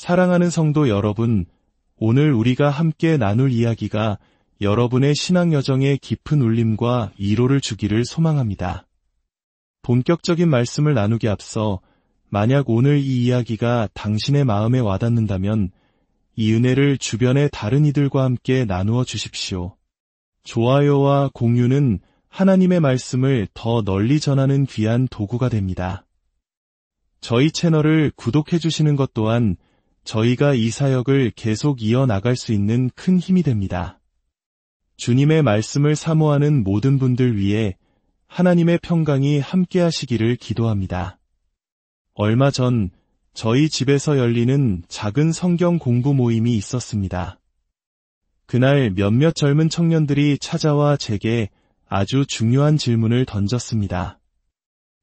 사랑하는 성도 여러분, 오늘 우리가 함께 나눌 이야기가 여러분의 신앙 여정에 깊은 울림과 위로를 주기를 소망합니다. 본격적인 말씀을 나누기 앞서 만약 오늘 이 이야기가 당신의 마음에 와닿는다면 이 은혜를 주변의 다른 이들과 함께 나누어 주십시오. 좋아요와 공유는 하나님의 말씀을 더 널리 전하는 귀한 도구가 됩니다. 저희 채널을 구독해 주시는 것 또한 저희가 이 사역을 계속 이어나갈 수 있는 큰 힘이 됩니다. 주님의 말씀을 사모하는 모든 분들 위해 하나님의 평강이 함께 하시기를 기도합니다. 얼마 전 저희 집에서 열리는 작은 성경 공부 모임이 있었습니다. 그날 몇몇 젊은 청년들이 찾아와 제게 아주 중요한 질문을 던졌습니다.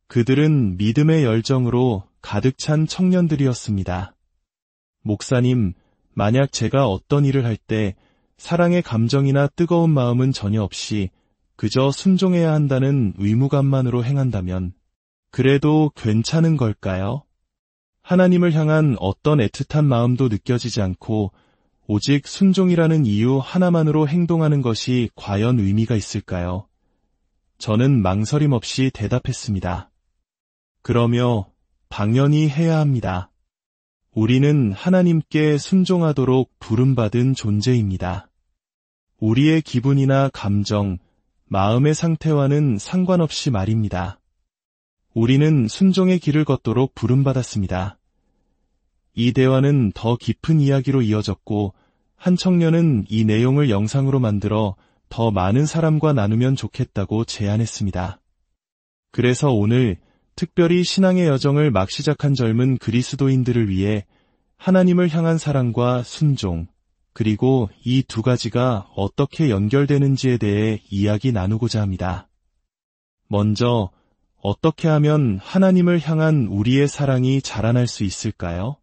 그들은 믿음의 열정으로 가득 찬 청년들이었습니다. 목사님, 만약 제가 어떤 일을 할 때 사랑의 감정이나 뜨거운 마음은 전혀 없이 그저 순종해야 한다는 의무감만으로 행한다면 그래도 괜찮은 걸까요? 하나님을 향한 어떤 애틋한 마음도 느껴지지 않고 오직 순종이라는 이유 하나만으로 행동하는 것이 과연 의미가 있을까요? 저는 망설임 없이 대답했습니다. 그러며 당연히 해야 합니다. 우리는 하나님께 순종하도록 부름받은 존재입니다. 우리의 기분이나 감정, 마음의 상태와는 상관없이 말입니다. 우리는 순종의 길을 걷도록 부름받았습니다. 이 대화는 더 깊은 이야기로 이어졌고 한 청년은 이 내용을 영상으로 만들어 더 많은 사람과 나누면 좋겠다고 제안했습니다. 그래서 오늘 특별히 신앙의 여정을 막 시작한 젊은 그리스도인들을 위해 하나님을 향한 사랑과 순종, 그리고 이 두 가지가 어떻게 연결되는지에 대해 이야기 나누고자 합니다. 먼저, 어떻게 하면 하나님을 향한 우리의 사랑이 자라날 수 있을까요?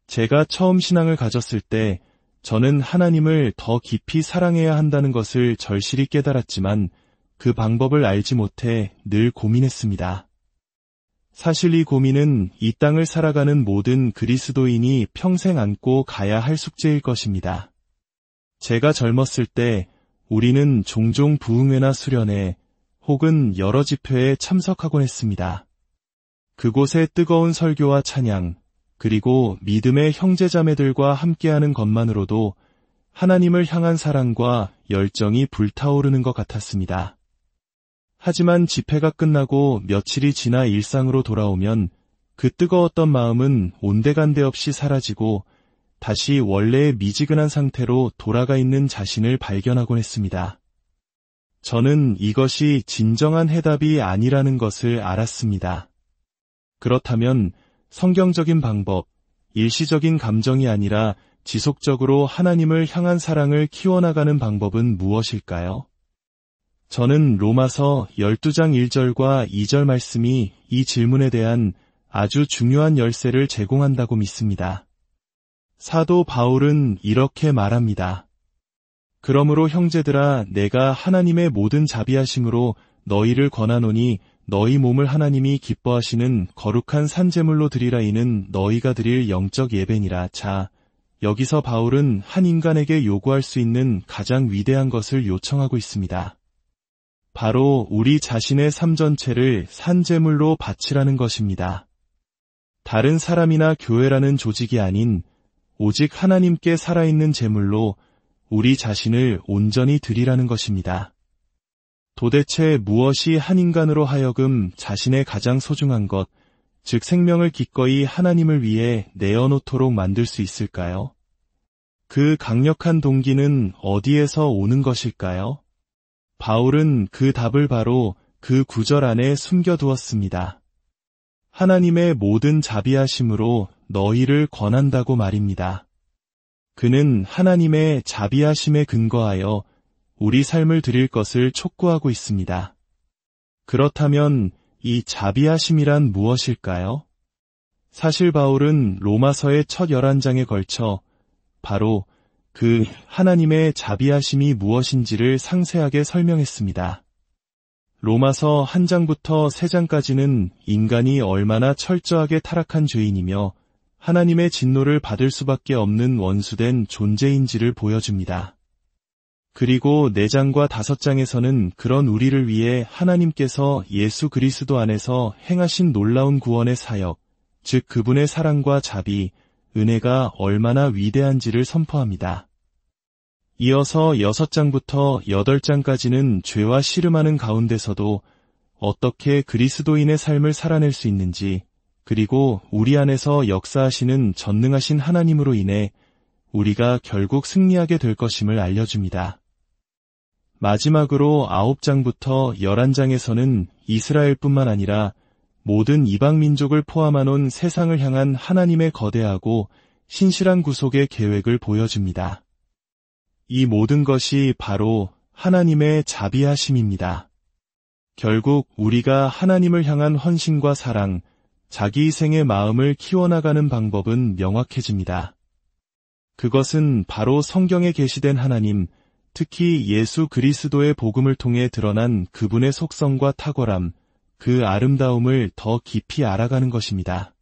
제가 처음 신앙을 가졌을 때 저는 하나님을 더 깊이 사랑해야 한다는 것을 절실히 깨달았지만 그 방법을 알지 못해 늘 고민했습니다. 사실 이 고민은 이 땅을 살아가는 모든 그리스도인이 평생 안고 가야 할 숙제일 것입니다. 제가 젊었을 때 우리는 종종 부흥회나 수련회 혹은 여러 집회에 참석하곤 했습니다. 그곳에 뜨거운 설교와 찬양, 그리고 믿음의 형제자매들과 함께하는 것만으로도 하나님을 향한 사랑과 열정이 불타오르는 것 같았습니다. 하지만 집회가 끝나고 며칠이 지나 일상으로 돌아오면 그 뜨거웠던 마음은 온데간데 없이 사라지고 다시 원래의 미지근한 상태로 돌아가 있는 자신을 발견하곤 했습니다. 저는 이것이 진정한 해답이 아니라는 것을 알았습니다. 그렇다면 성경적인 방법, 일시적인 감정이 아니라 지속적으로 하나님을 향한 사랑을 키워나가는 방법은 무엇일까요? 저는 로마서 12장 1절과 2절 말씀이 이 질문에 대한 아주 중요한 열쇠를 제공한다고 믿습니다. 사도 바울은 이렇게 말합니다. 그러므로 형제들아, 내가 하나님의 모든 자비하심으로 너희를 권하노니 너희 몸을 하나님이 기뻐하시는 거룩한 산제물로 드리라. 이는 너희가 드릴 영적 예배니라. 자, 여기서 바울은 한 인간에게 요구할 수 있는 가장 위대한 것을 요청하고 있습니다. 바로 우리 자신의 삶 전체를 산제물로 바치라는 것입니다. 다른 사람이나 교회라는 조직이 아닌 오직 하나님께 살아있는 제물로 우리 자신을 온전히 드리라는 것입니다. 도대체 무엇이 한 인간으로 하여금 자신의 가장 소중한 것, 즉 생명을 기꺼이 하나님을 위해 내어놓도록 만들 수 있을까요? 그 강력한 동기는 어디에서 오는 것일까요? 바울은 그 답을 바로 그 구절 안에 숨겨두었습니다. 하나님의 모든 자비하심으로 너희를 권한다고 말입니다. 그는 하나님의 자비하심에 근거하여 우리 삶을 드릴 것을 촉구하고 있습니다. 그렇다면 이 자비하심이란 무엇일까요? 사실 바울은 로마서의 첫 11장에 걸쳐 바로 그 하나님의 자비하심이 무엇인지를 상세하게 설명했습니다. 로마서 1장부터 3장까지는 인간이 얼마나 철저하게 타락한 죄인이며 하나님의 진노를 받을 수밖에 없는 원수된 존재인지를 보여줍니다. 그리고 4장과 5장에서는 그런 우리를 위해 하나님께서 예수 그리스도 안에서 행하신 놀라운 구원의 사역, 즉 그분의 사랑과 자비, 은혜가 얼마나 위대한지를 선포합니다. 이어서 6장부터 8장까지는 죄와 씨름하는 가운데서도 어떻게 그리스도인의 삶을 살아낼 수 있는지, 그리고 우리 안에서 역사하시는 전능하신 하나님으로 인해 우리가 결국 승리하게 될 것임을 알려줍니다. 마지막으로 9장부터 11장에서는 이스라엘뿐만 아니라 모든 이방 민족을 포함한 세상을 향한 하나님의 거대하고 신실한 구속의 계획을 보여줍니다. 이 모든 것이 바로 하나님의 자비하심입니다. 결국 우리가 하나님을 향한 헌신과 사랑, 자기 희생의 마음을 키워나가는 방법은 명확해집니다. 그것은 바로 성경에 계시된 하나님, 특히 예수 그리스도의 복음을 통해 드러난 그분의 속성과 탁월함, 그 아름다움을 더 깊이 알아가는 것입니다.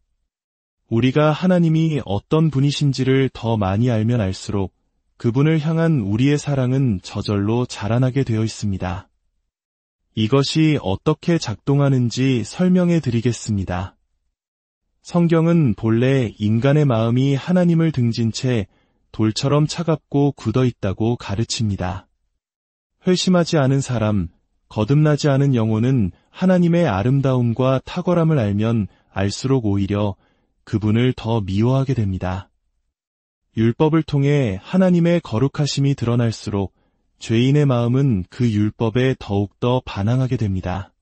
우리가 하나님이 어떤 분이신지를 더 많이 알면 알수록 그분을 향한 우리의 사랑은 저절로 자라나게 되어 있습니다. 이것이 어떻게 작동하는지 설명해 드리겠습니다. 성경은 본래 인간의 마음이 하나님을 등진 채 돌처럼 차갑고 굳어 있다고 가르칩니다. 회심하지 않은 사람, 거듭나지 않은 영혼은 하나님의 아름다움과 탁월함을 알면 알수록 오히려 그분을 더 미워하게 됩니다. 율법을 통해 하나님의 거룩하심이 드러날수록 죄인의 마음은 그 율법에 더욱더 반항하게 됩니다.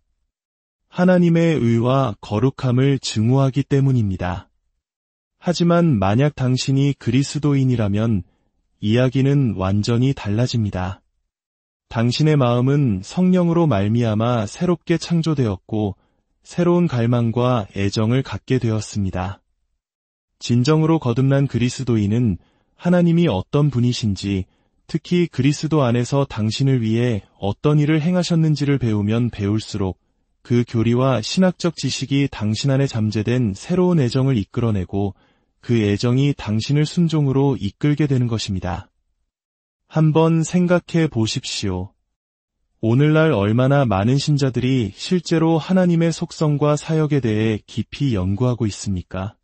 하나님의 의와 거룩함을 증오하기 때문입니다. 하지만 만약 당신이 그리스도인이라면 이야기는 완전히 달라집니다. 당신의 마음은 성령으로 말미암아 새롭게 창조되었고 새로운 갈망과 애정을 갖게 되었습니다. 진정으로 거듭난 그리스도인은 하나님이 어떤 분이신지, 특히 그리스도 안에서 당신을 위해 어떤 일을 행하셨는지를 배우면 배울수록 그 교리와 신학적 지식이 당신 안에 잠재된 새로운 애정을 이끌어내고 그 애정이 당신을 순종으로 이끌게 되는 것입니다. 한번 생각해 보십시오. 오늘날 얼마나 많은 신자들이 실제로 하나님의 속성과 사역에 대해 깊이 연구하고 있습니까?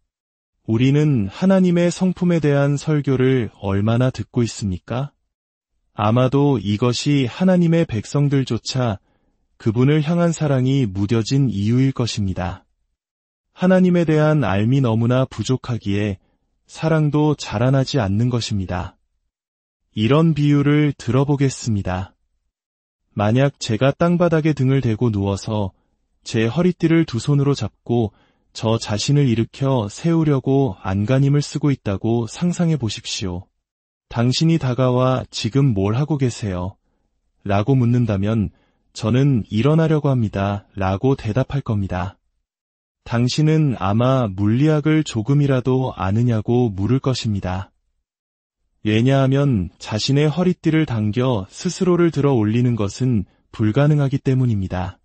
우리는 하나님의 성품에 대한 설교를 얼마나 듣고 있습니까? 아마도 이것이 하나님의 백성들조차 그분을 향한 사랑이 무뎌진 이유일 것입니다. 하나님에 대한 알미 너무나 부족하기에 사랑도 자라나지 않는 것입니다. 이런 비유를 들어보겠습니다. 만약 제가 땅바닥에 등을 대고 누워서 제 허리띠를 두 손으로 잡고 저 자신을 일으켜 세우려고 안간힘을 쓰고 있다고 상상해 보십시오. 당신이 다가와 지금 뭘 하고 계세요? 라고 묻는다면 저는 일어나려고 합니다. 라고 대답할 겁니다. 당신은 아마 물리학을 조금이라도 아느냐고 물을 것입니다. 왜냐하면 자신의 허리띠를 당겨 스스로를 들어 올리는 것은 불가능하기 때문입니다.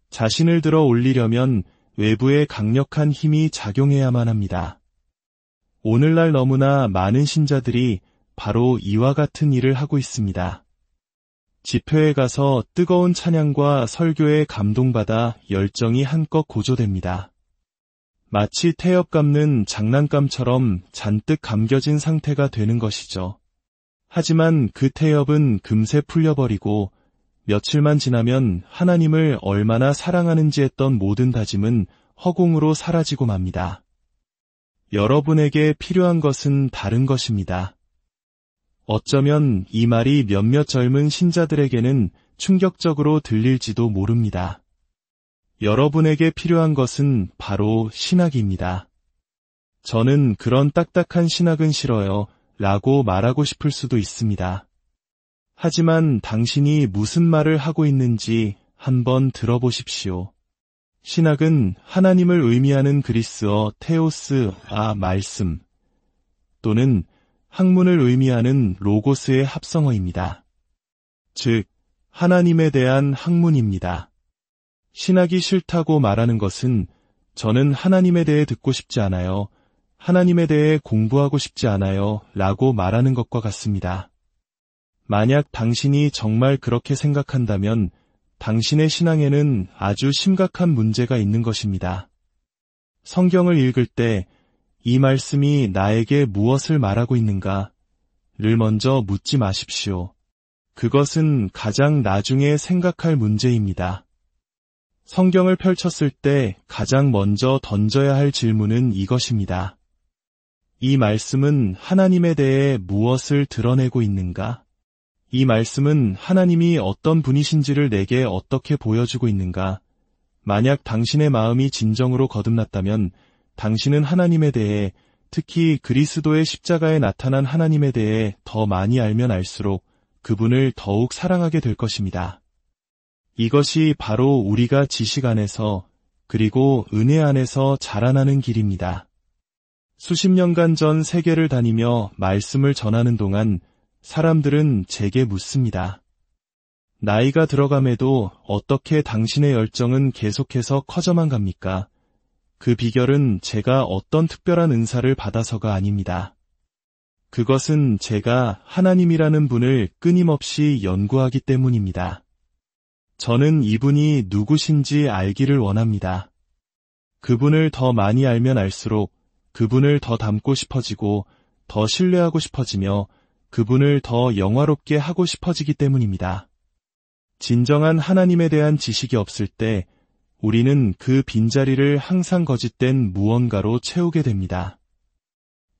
자신을 들어 올리려면 외부에 강력한 힘이 작용해야만 합니다. 오늘날 너무나 많은 신자들이 바로 이와 같은 일을 하고 있습니다. 집회에 가서 뜨거운 찬양과 설교에 감동받아 열정이 한껏 고조됩니다. 마치 태엽 감는 장난감처럼 잔뜩 감겨진 상태가 되는 것이죠. 하지만 그 태엽은 금세 풀려버리고 며칠만 지나면 하나님을 얼마나 사랑하는지 했던 모든 다짐은 허공으로 사라지고 맙니다. 여러분에게 필요한 것은 다른 것입니다. 어쩌면 이 말이 몇몇 젊은 신자들에게는 충격적으로 들릴지도 모릅니다. 여러분에게 필요한 것은 바로 신학입니다. 저는 그런 딱딱한 신학은 싫어요 라고 말하고 싶을 수도 있습니다. 하지만 당신이 무슨 말을 하고 있는지 한번 들어보십시오. 신학은 하나님을 의미하는 그리스어 테오스, 말씀, 또는 학문을 의미하는 로고스의 합성어입니다. 즉, 하나님에 대한 학문입니다. 신학이 싫다고 말하는 것은 저는 하나님에 대해 듣고 싶지 않아요. 하나님에 대해 공부하고 싶지 않아요 라고 말하는 것과 같습니다. 만약 당신이 정말 그렇게 생각한다면 당신의 신앙에는 아주 심각한 문제가 있는 것입니다. 성경을 읽을 때 이 말씀이 나에게 무엇을 말하고 있는가를 먼저 묻지 마십시오. 그것은 가장 나중에 생각할 문제입니다. 성경을 펼쳤을 때 가장 먼저 던져야 할 질문은 이것입니다. 이 말씀은 하나님에 대해 무엇을 드러내고 있는가? 이 말씀은 하나님이 어떤 분이신지를 내게 어떻게 보여주고 있는가? 만약 당신의 마음이 진정으로 거듭났다면 당신은 하나님에 대해, 특히 그리스도의 십자가에 나타난 하나님에 대해 더 많이 알면 알수록 그분을 더욱 사랑하게 될 것입니다. 이것이 바로 우리가 지식 안에서 그리고 은혜 안에서 자라나는 길입니다. 수십 년간 전 세계를 다니며 말씀을 전하는 동안 사람들은 제게 묻습니다. 나이가 들어감에도 어떻게 당신의 열정은 계속해서 커져만 갑니까? 그 비결은 제가 어떤 특별한 은사를 받아서가 아닙니다. 그것은 제가 하나님이라는 분을 끊임없이 연구하기 때문입니다. 저는 이분이 누구신지 알기를 원합니다. 그분을 더 많이 알면 알수록 그분을 더 닮고 싶어지고 더 신뢰하고 싶어지며 그분을 더 영화롭게 하고 싶어지기 때문입니다. 진정한 하나님에 대한 지식이 없을 때 우리는 그 빈자리를 항상 거짓된 무언가로 채우게 됩니다.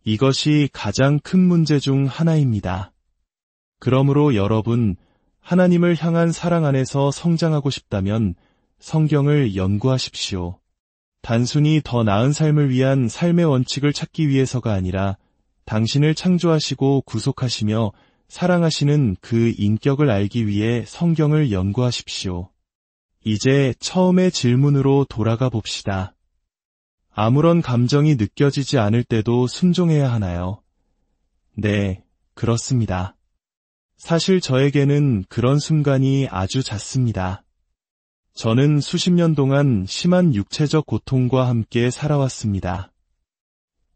이것이 가장 큰 문제 중 하나입니다. 그러므로 여러분, 하나님을 향한 사랑 안에서 성장하고 싶다면 성경을 연구하십시오. 단순히 더 나은 삶을 위한 삶의 원칙을 찾기 위해서가 아니라 당신을 창조하시고 구속하시며 사랑하시는 그 인격을 알기 위해 성경을 연구하십시오. 이제 처음의 질문으로 돌아가 봅시다. 아무런 감정이 느껴지지 않을 때도 순종해야 하나요? 네, 그렇습니다. 사실 저에게는 그런 순간이 아주 잦습니다. 저는 수십 년 동안 심한 육체적 고통과 함께 살아왔습니다.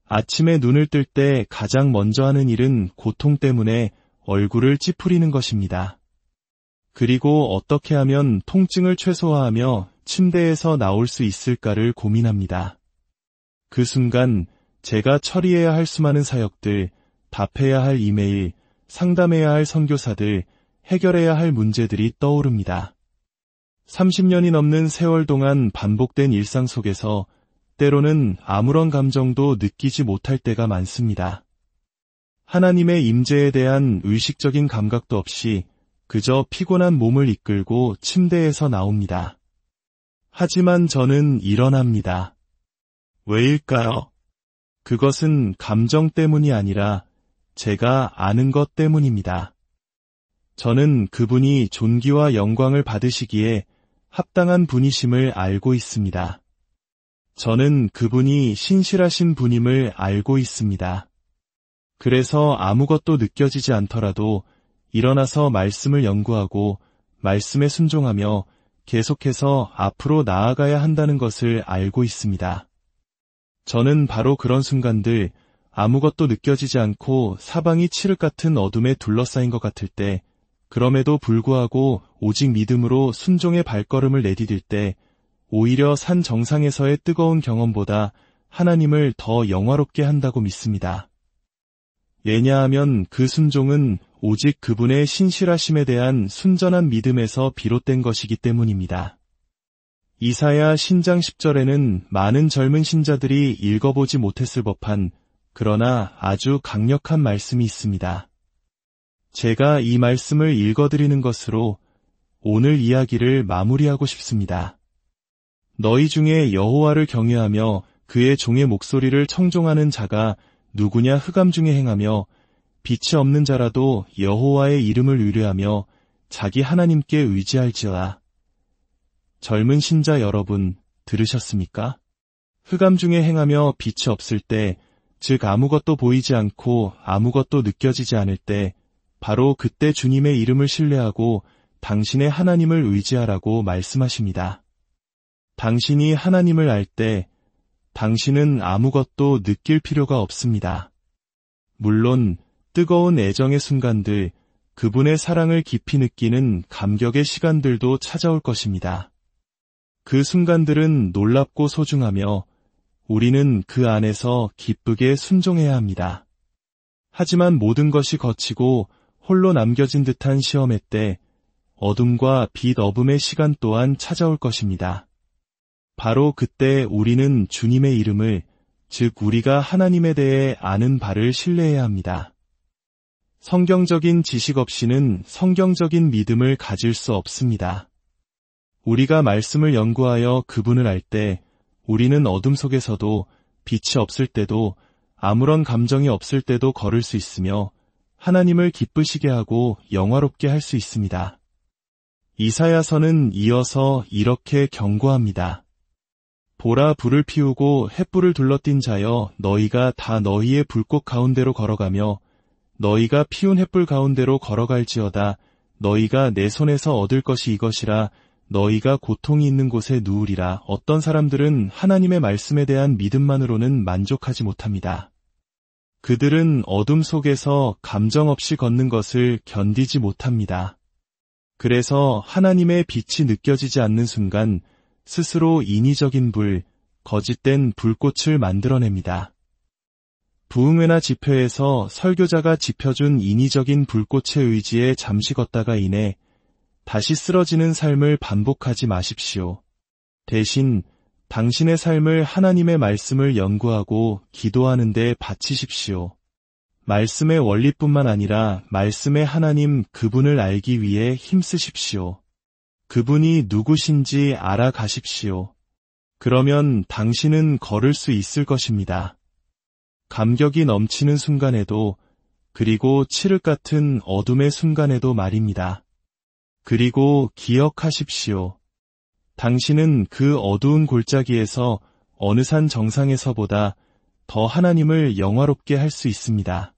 아침에 눈을 뜰 때 가장 먼저 하는 일은 고통 때문에 얼굴을 찌푸리는 것입니다. 그리고 어떻게 하면 통증을 최소화하며 침대에서 나올 수 있을까를 고민합니다. 그 순간 제가 처리해야 할 수많은 사역들, 답해야 할 이메일, 상담해야 할 선교사들, 해결해야 할 문제들이 떠오릅니다. 30년이 넘는 세월 동안 반복된 일상 속에서 때로는 아무런 감정도 느끼지 못할 때가 많습니다. 하나님의 임재에 대한 의식적인 감각도 없이 그저 피곤한 몸을 이끌고 침대에서 나옵니다. 하지만 저는 일어납니다. 왜일까요? 그것은 감정 때문이 아니라 제가 아는 것 때문입니다. 저는 그분이 존귀와 영광을 받으시기에 합당한 분이심을 알고 있습니다. 저는 그분이 신실하신 분임을 알고 있습니다. 그래서 아무것도 느껴지지 않더라도 일어나서 말씀을 연구하고 말씀에 순종하며 계속해서 앞으로 나아가야 한다는 것을 알고 있습니다. 저는 바로 그런 순간들, 아무것도 느껴지지 않고 사방이 칠흑 같은 어둠에 둘러싸인 것 같을 때, 그럼에도 불구하고 오직 믿음으로 순종의 발걸음을 내디딜 때, 오히려 산 정상에서의 뜨거운 경험보다 하나님을 더 영화롭게 한다고 믿습니다. 왜냐하면 그 순종은 오직 그분의 신실하심에 대한 순전한 믿음에서 비롯된 것이기 때문입니다. 이사야 신장 10절에는 많은 젊은 신자들이 읽어보지 못했을 법한 그러나 아주 강력한 말씀이 있습니다. 제가 이 말씀을 읽어드리는 것으로 오늘 이야기를 마무리하고 싶습니다. 너희 중에 여호와를 경외하며 그의 종의 목소리를 청종하는 자가 누구냐? 흑암 중에 행하며 빛이 없는 자라도 여호와의 이름을 의뢰하며 자기 하나님께 의지할지어다. 젊은 신자 여러분, 들으셨습니까? 흑암 중에 행하며 빛이 없을 때, 즉 아무것도 보이지 않고 아무것도 느껴지지 않을 때, 바로 그때 주님의 이름을 신뢰하고 당신의 하나님을 의지하라고 말씀하십니다. 당신이 하나님을 알 때, 당신은 아무것도 느낄 필요가 없습니다. 물론 뜨거운 애정의 순간들, 그분의 사랑을 깊이 느끼는 감격의 시간들도 찾아올 것입니다. 그 순간들은 놀랍고 소중하며 우리는 그 안에서 기쁘게 순종해야 합니다. 하지만 모든 것이 거치고 홀로 남겨진 듯한 시험의 때 어둠과 빛 어둠의 시간 또한 찾아올 것입니다. 바로 그때 우리는 주님의 이름을, 즉 우리가 하나님에 대해 아는 바를 신뢰해야 합니다. 성경적인 지식 없이는 성경적인 믿음을 가질 수 없습니다. 우리가 말씀을 연구하여 그분을 알 때 우리는 어둠 속에서도 빛이 없을 때도 아무런 감정이 없을 때도 걸을 수 있으며 하나님을 기쁘시게 하고 영화롭게 할 수 있습니다. 이사야서는 이어서 이렇게 경고합니다. 보라, 불을 피우고 횃불을 둘러띈 자여, 너희가 다 너희의 불꽃 가운데로 걸어가며 너희가 피운 횃불 가운데로 걸어갈지어다. 너희가 내 손에서 얻을 것이 이것이라. 너희가 고통이 있는 곳에 누우리라. 어떤 사람들은 하나님의 말씀에 대한 믿음만으로는 만족하지 못합니다. 그들은 어둠 속에서 감정 없이 걷는 것을 견디지 못합니다. 그래서 하나님의 빛이 느껴지지 않는 순간 스스로 인위적인 불, 거짓된 불꽃을 만들어냅니다. 부흥회나 집회에서 설교자가 지펴준 인위적인 불꽃의 의지에 잠시 걷다가 인해 다시 쓰러지는 삶을 반복하지 마십시오. 대신 당신의 삶을 하나님의 말씀을 연구하고 기도하는 데 바치십시오. 말씀의 원리뿐만 아니라 말씀의 하나님 그분을 알기 위해 힘쓰십시오. 그분이 누구신지 알아가십시오. 그러면 당신은 걸을 수 있을 것입니다. 감격이 넘치는 순간에도, 그리고 칠흑 같은 어둠의 순간에도 말입니다. 그리고 기억하십시오. 당신은 그 어두운 골짜기에서 어느 산 정상에서보다 더 하나님을 영화롭게 할 수 있습니다.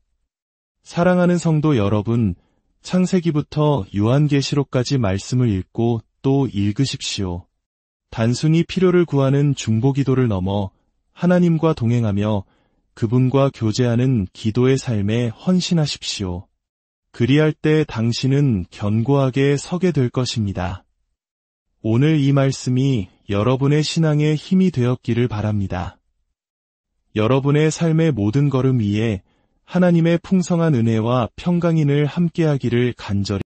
사랑하는 성도 여러분, 창세기부터 요한계시록까지 말씀을 읽고 또 읽으십시오. 단순히 필요를 구하는 중보기도를 넘어 하나님과 동행하며 그분과 교제하는 기도의 삶에 헌신하십시오. 그리할 때 당신은 견고하게 서게 될 것입니다. 오늘 이 말씀이 여러분의 신앙의 힘이 되었기를 바랍니다. 여러분의 삶의 모든 걸음 위에 하나님의 풍성한 은혜와 평강인을 함께하기를 간절히